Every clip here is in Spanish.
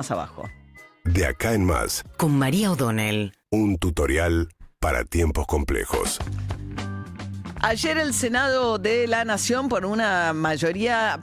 más abajo. De acá en más, Con María O'Donnell. un tutorial para tiempos complejos. Ayer el Senado de la Nación, por una mayoría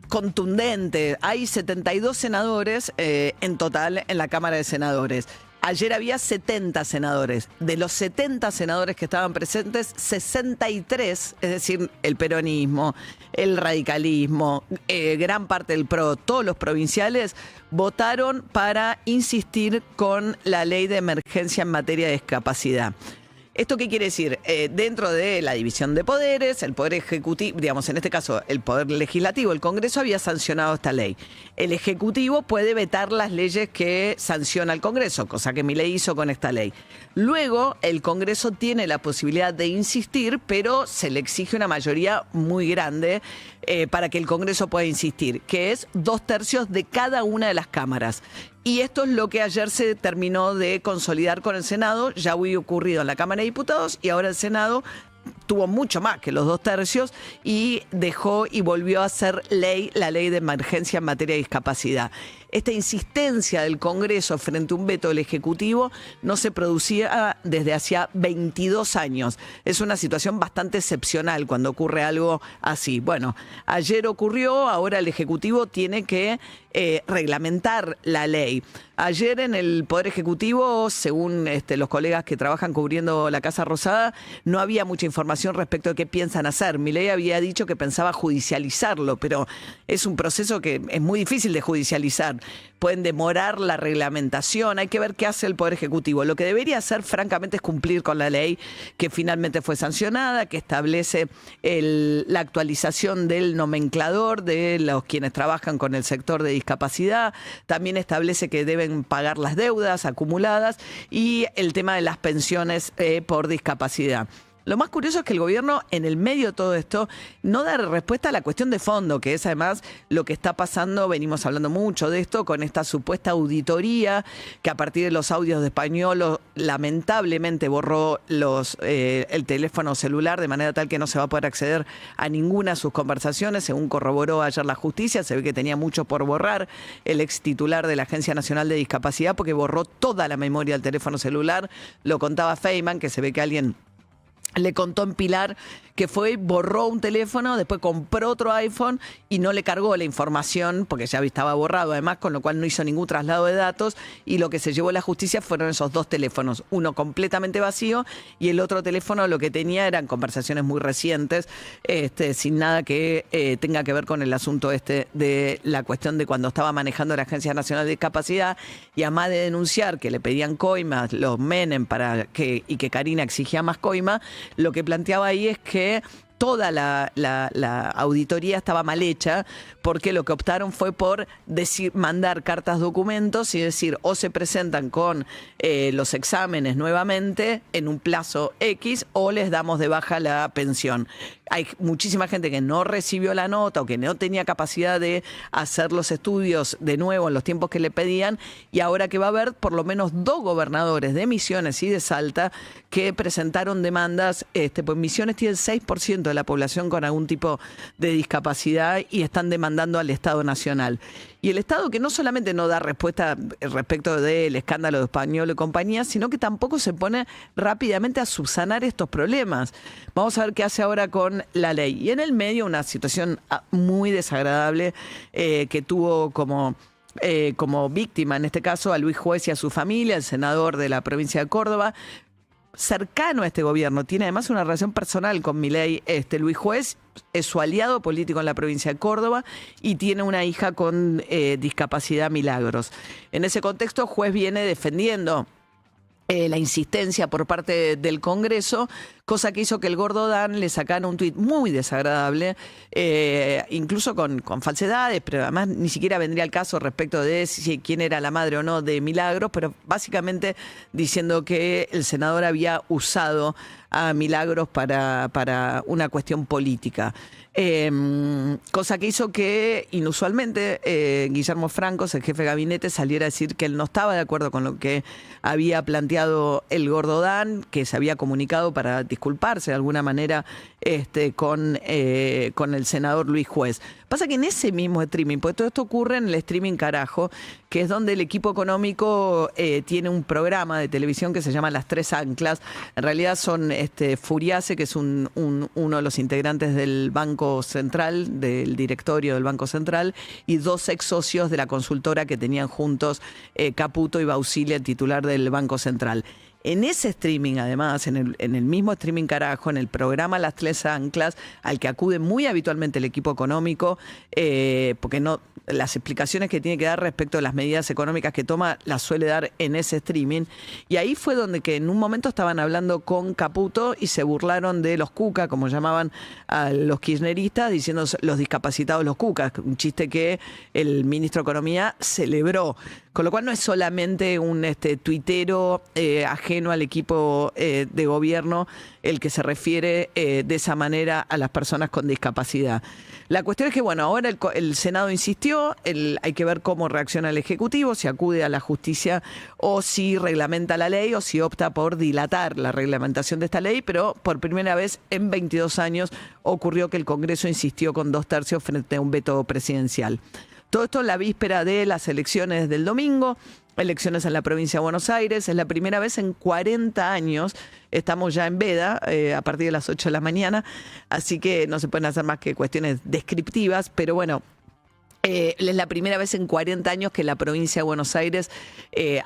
contundente, hay 72 senadores en total en la Cámara de Senadores. Ayer había 70 senadores. De los 70 senadores que estaban presentes, 63, es decir, el peronismo, el radicalismo, gran parte del PRO, todos los provinciales, votaron para insistir con la ley de emergencia en materia de discapacidad. ¿Esto qué quiere decir? Dentro de la división de poderes, el Poder Ejecutivo, digamos, en este caso, el Poder Legislativo, el Congreso había sancionado esta ley. El Ejecutivo puede vetar las leyes que sanciona el Congreso, cosa que Milei hizo con esta ley. Luego, el Congreso tiene la posibilidad de insistir, pero se le exige una mayoría muy grande para que el Congreso pueda insistir, que es 2/3 de cada una de las cámaras. Y esto es lo que ayer se terminó de consolidar con el Senado, ya había ocurrido en la Cámara de Diputados y ahora el Senado tuvo mucho más que los 2/3 y dejó y volvió a ser ley la ley de emergencia en materia de discapacidad. Esta insistencia del Congreso frente a un veto del Ejecutivo no se producía desde hacía 22 años. Es una situación bastante excepcional cuando ocurre algo así. Bueno, ayer ocurrió, ahora el Ejecutivo tiene que reglamentar la ley. Ayer en el Poder Ejecutivo, según los colegas que trabajan cubriendo la Casa Rosada, no había mucha información respecto de qué piensan hacer. Milei había dicho que pensaba judicializarlo, pero es un proceso que es muy difícil de judicializar. Pueden demorar la reglamentación, hay que ver qué hace el Poder Ejecutivo. Lo que debería hacer, francamente, es cumplir con la ley que finalmente fue sancionada, que establece la actualización del nomenclador de los quienes trabajan con el sector de discapacidad, también establece que deben pagar las deudas acumuladas y el tema de las pensiones por discapacidad. Lo más curioso es que el gobierno, en el medio de todo esto, no da respuesta a la cuestión de fondo, que es además lo que está pasando, venimos hablando mucho de esto, con esta supuesta auditoría, que a partir de los audios de Español, lamentablemente borró el teléfono celular, de manera tal que no se va a poder acceder a ninguna de sus conversaciones, según corroboró ayer la justicia. Se ve que tenía mucho por borrar el ex titular de la Agencia Nacional de Discapacidad, porque borró toda la memoria del teléfono celular. Lo contaba Feynman, que se ve que alguien le contó en Pilar que fue, borró un teléfono, después compró otro iPhone y no le cargó la información porque ya estaba borrado, además, con lo cual no hizo ningún traslado de datos, y lo que se llevó la justicia fueron esos dos teléfonos, uno completamente vacío y el otro teléfono lo que tenía eran conversaciones muy recientes, sin nada que tenga que ver con el asunto de la cuestión de cuando estaba manejando la Agencia Nacional de Discapacidad, y además de denunciar que le pedían coimas, los Menem, y que Karina exigía más coima, lo que planteaba ahí es que toda la auditoría estaba mal hecha, porque lo que optaron fue por mandar cartas documentos y decir, o se presentan con los exámenes nuevamente en un plazo X, o les damos de baja la pensión. Hay muchísima gente que no recibió la nota o que no tenía capacidad de hacer los estudios de nuevo en los tiempos que le pedían, y ahora que va a haber por lo menos 2 gobernadores de Misiones y de Salta que presentaron demandas, pues Misiones tiene el 6% de la población con algún tipo de discapacidad y están demandando al Estado Nacional. Y el Estado, que no solamente no da respuesta respecto del escándalo de Español y compañía, sino que tampoco se pone rápidamente a subsanar estos problemas. Vamos a ver qué hace ahora con la ley. Y en el medio una situación muy desagradable que tuvo como víctima, en este caso, a Luis Juez y a su familia, el senador de la provincia de Córdoba, cercano a este gobierno, tiene además una relación personal con Milei. Luis Juez es su aliado político en la provincia de Córdoba y tiene una hija con discapacidad, Milagros. En ese contexto, Juez viene defendiendo la insistencia por parte del Congreso, cosa que hizo que el Gordo Dan le sacara un tuit muy desagradable, incluso con falsedades, pero además ni siquiera vendría al caso respecto de quién era la madre o no de Milagros, pero básicamente diciendo que el senador había usado a Milagros para una cuestión política. Cosa que hizo que inusualmente Guillermo Francos, el jefe de gabinete, saliera a decir que él no estaba de acuerdo con lo que había planteado el Gordodán, que se había comunicado para disculparse de alguna manera con el senador Luis Juez. Pasa que en ese mismo streaming, porque todo esto ocurre en el streaming Carajo, que es donde el equipo económico tiene un programa de televisión que se llama Las Tres Anclas. En realidad son Furiase, que es uno de los integrantes del Banco Central, del directorio del Banco Central, y dos ex socios de la consultora que tenían juntos, Caputo y Bausilia, el titular del Banco Central. En ese streaming, además, en el mismo streaming Carajo, en el programa Las Tres Anclas, al que acude muy habitualmente el equipo económico, porque no las explicaciones que tiene que dar respecto a las medidas económicas que toma las suele dar en ese streaming. Y ahí fue donde que en un momento estaban hablando con Caputo y se burlaron de los cuca, como llamaban a los kirchneristas, diciendo los discapacitados los cucas, un chiste que el ministro de Economía celebró. Con lo cual no es solamente un tuitero ajeno al equipo de gobierno el que se refiere de esa manera a las personas con discapacidad. La cuestión es que, bueno, ahora el Senado insistió, hay que ver cómo reacciona el Ejecutivo, si acude a la justicia o si reglamenta la ley o si opta por dilatar la reglamentación de esta ley, pero por primera vez en 22 años ocurrió que el Congreso insistió con 2/3 frente a un veto presidencial. Todo esto en la víspera de las elecciones del domingo, elecciones en la provincia de Buenos Aires. Es la primera vez en 40 años, estamos ya en veda a partir de las 8 de la mañana, así que no se pueden hacer más que cuestiones descriptivas, pero bueno, es la primera vez en 40 años que la provincia de Buenos Aires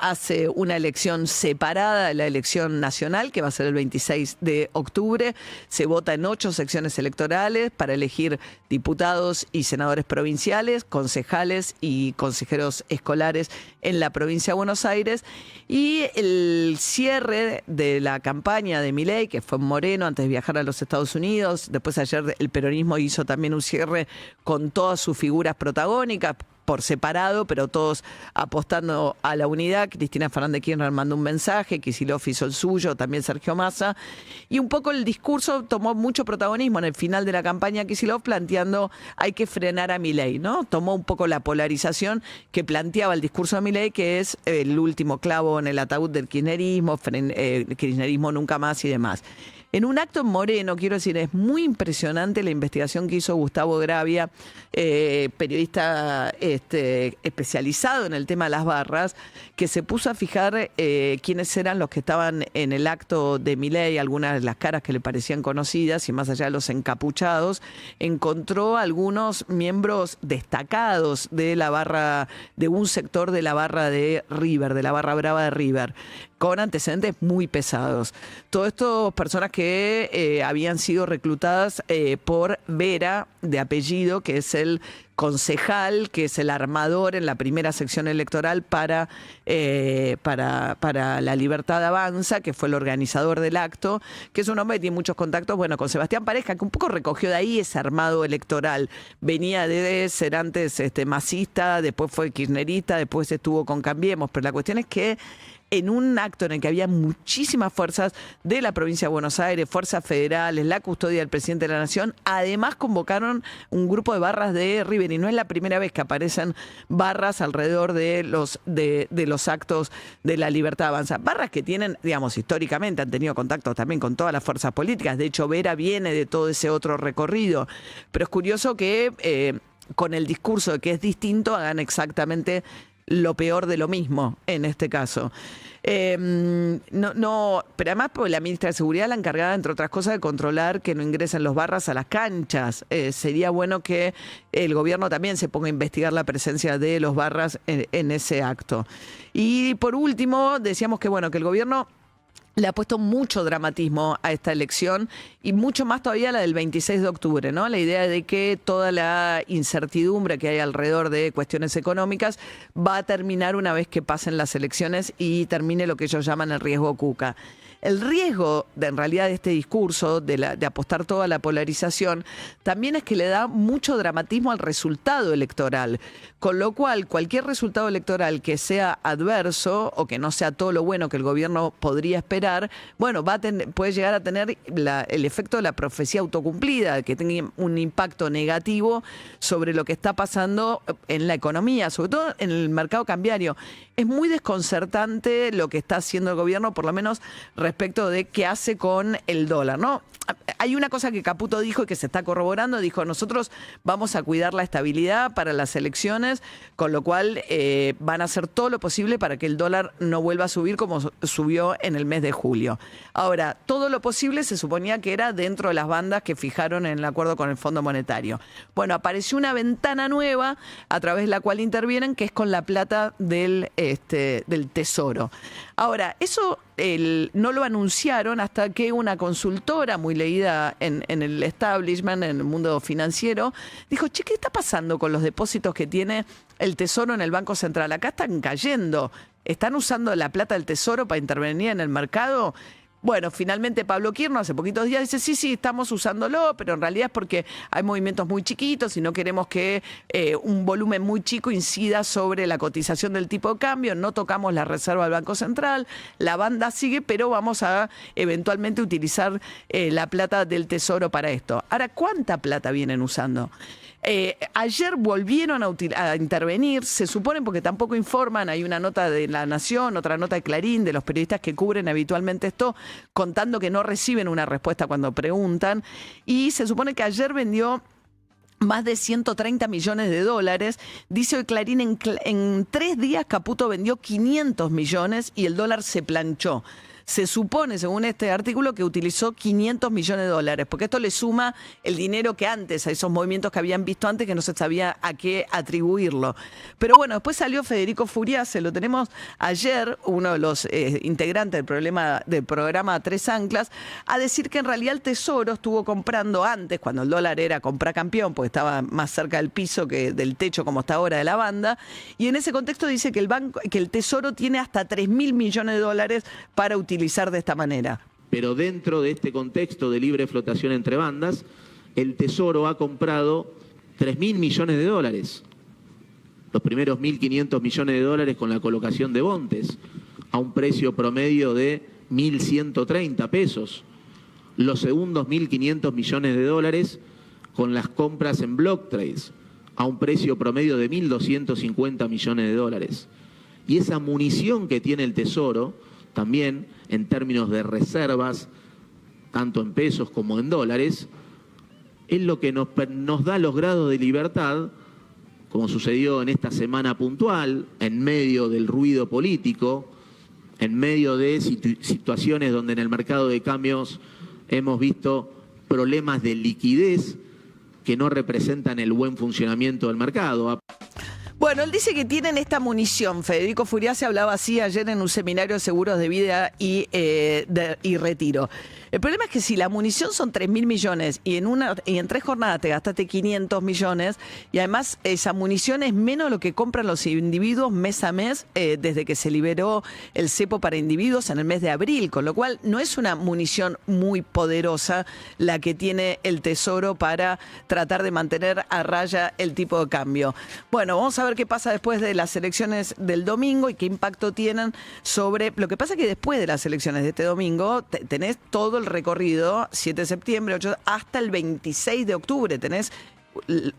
hace una elección separada de la elección nacional, que va a ser el 26 de octubre. Se vota en 8 secciones electorales para elegir diputados y senadores provinciales, concejales y consejeros escolares en la provincia de Buenos Aires. Y el cierre de la campaña de Milei, que fue en Moreno antes de viajar a los Estados Unidos. Después ayer el peronismo hizo también un cierre con todas sus figuras protagónicas por separado, pero todos apostando a la unidad. Cristina Fernández de Kirchner mandó un mensaje, Kicillof hizo el suyo, también Sergio Massa. Y un poco el discurso tomó mucho protagonismo en el final de la campaña Kicillof, planteando hay que frenar a Milei, ¿no? Tomó un poco la polarización que planteaba el discurso de Milei, que es el último clavo en el ataúd del kirchnerismo, kirchnerismo nunca más y demás. En un acto en Moreno, quiero decir, es muy impresionante la investigación que hizo Gustavo Gravia, periodista especializado en el tema de las barras, que se puso a fijar quiénes eran los que estaban en el acto de Milei, algunas de las caras que le parecían conocidas y más allá de los encapuchados, encontró algunos miembros destacados de la barra, de un sector de la barra de River, de la barra brava de River, con antecedentes muy pesados. Todas estas personas que habían sido reclutadas por Vera, de apellido, que es el concejal, que es el armador en la primera sección electoral para La Libertad Avanza, que fue el organizador del acto, que es un hombre que tiene muchos contactos, bueno, con Sebastián Pareja, que un poco recogió de ahí ese armado electoral. Venía de ser antes masista, después fue kirchnerista, después estuvo con Cambiemos, pero la cuestión es que en un acto en el que había muchísimas fuerzas de la provincia de Buenos Aires, fuerzas federales, la custodia del presidente de la Nación, además convocaron un grupo de barras de River, y no es la primera vez que aparecen barras alrededor de los actos de La Libertad Avanza. Barras que tienen, digamos, históricamente han tenido contacto también con todas las fuerzas políticas. De hecho, Vera viene de todo ese otro recorrido. Pero es curioso que con el discurso de que es distinto hagan exactamente lo peor de lo mismo en este caso. Pero además porque la ministra de Seguridad la encargada, entre otras cosas, de controlar que no ingresen los barras a las canchas. Sería bueno que el gobierno también se ponga a investigar la presencia de los barras en ese acto. Y por último, decíamos que bueno, que el gobierno le ha puesto mucho dramatismo a esta elección y mucho más todavía la del 26 de octubre, ¿no? La idea de que toda la incertidumbre que hay alrededor de cuestiones económicas va a terminar una vez que pasen las elecciones y termine lo que ellos llaman el riesgo Cuca. El riesgo, en realidad, de este discurso, de apostar toda la polarización, también es que le da mucho dramatismo al resultado electoral. Con lo cual, cualquier resultado electoral que sea adverso o que no sea todo lo bueno que el gobierno podría esperar, generar, bueno, puede llegar a tener el efecto de la profecía autocumplida, que tenga un impacto negativo sobre lo que está pasando en la economía, sobre todo en el mercado cambiario. Es muy desconcertante lo que está haciendo el gobierno, por lo menos respecto de qué hace con el dólar, ¿no? Hay una cosa que Caputo dijo y que se está corroborando, dijo, nosotros vamos a cuidar la estabilidad para las elecciones, con lo cual van a hacer todo lo posible para que el dólar no vuelva a subir como subió en el mes de julio. Ahora, todo lo posible se suponía que era dentro de las bandas que fijaron en el acuerdo con el Fondo Monetario. Bueno, apareció una ventana nueva a través de la cual intervienen, que es con la plata del Tesoro. Ahora, eso no lo anunciaron hasta que una consultora muy leída en el establishment, en el mundo financiero, dijo, che, ¿qué está pasando con los depósitos que tiene el Tesoro en el Banco Central? Acá están cayendo. ¿Están usando la plata del Tesoro para intervenir en el mercado? Bueno, finalmente Pablo Quirno hace poquitos días dice, sí, estamos usándolo, pero en realidad es porque hay movimientos muy chiquitos y no queremos que un volumen muy chico incida sobre la cotización del tipo de cambio, no tocamos la reserva del Banco Central, la banda sigue, pero vamos a eventualmente utilizar la plata del Tesoro para esto. Ahora, ¿cuánta plata vienen usando? Ayer volvieron a intervenir, se supone porque tampoco informan, hay una nota de La Nación, otra nota de Clarín, de los periodistas que cubren habitualmente esto, contando que no reciben una respuesta cuando preguntan, y se supone que ayer vendió más de 130 millones de dólares. Dice hoy Clarín, en 3 días Caputo vendió 500 millones y el dólar se planchó. Se supone, según este artículo, que utilizó 500 millones de dólares, porque esto le suma el dinero que antes, a esos movimientos que habían visto antes, que no se sabía a qué atribuirlo. Pero bueno, después salió Federico Furiase, lo tenemos ayer, uno de los integrantes del programa Tres Anclas, a decir que en realidad el Tesoro estuvo comprando antes, cuando el dólar era compra campeón, porque estaba más cerca del piso que del techo como está ahora de la banda, y en ese contexto dice que el Tesoro tiene hasta 3.000 millones de dólares para utilizar de esta manera. Pero dentro de este contexto de libre flotación entre bandas, el Tesoro ha comprado 3.000 millones de dólares. Los primeros 1.500 millones de dólares con la colocación de bontes, a un precio promedio de 1.130 pesos. Los segundos 1.500 millones de dólares con las compras en block trades, a un precio promedio de 1.250 millones de dólares. Y esa munición que tiene el Tesoro, también en términos de reservas, tanto en pesos como en dólares, es lo que nos da los grados de libertad, como sucedió en esta semana puntual, en medio del ruido político, en medio de situaciones donde en el mercado de cambios hemos visto problemas de liquidez que no representan el buen funcionamiento del mercado. Bueno, él dice que tienen esta munición. Federico Furiase hablaba así ayer en un seminario de seguros de vida y retiro. El problema es que si la munición son 3.000 millones y en 3 jornadas te gastaste 500 millones y además esa munición es menos de lo que compran los individuos mes a mes desde que se liberó el cepo para individuos en el mes de abril, con lo cual no es una munición muy poderosa la que tiene el Tesoro para tratar de mantener a raya el tipo de cambio. Bueno, vamos a ver qué pasa después de las elecciones del domingo y qué impacto tienen sobre... Lo que pasa es que después de las elecciones de este domingo tenés todo el recorrido, 7 de septiembre, 8, hasta el 26 de octubre. Tenés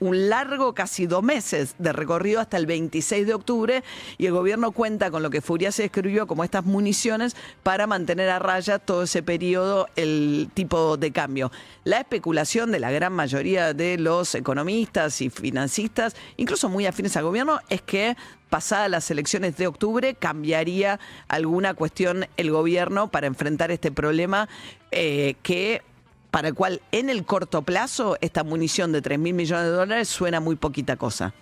un largo, casi 2 meses de recorrido hasta el 26 de octubre y el gobierno cuenta con lo que Furiase describió como estas municiones para mantener a raya todo ese periodo el tipo de cambio. La especulación de la gran mayoría de los economistas y financistas, incluso muy afines al gobierno, es que pasadas las elecciones de octubre cambiaría alguna cuestión el gobierno para enfrentar este problema para el cual en el corto plazo esta munición de 3.000 millones de dólares suena muy poquita cosa.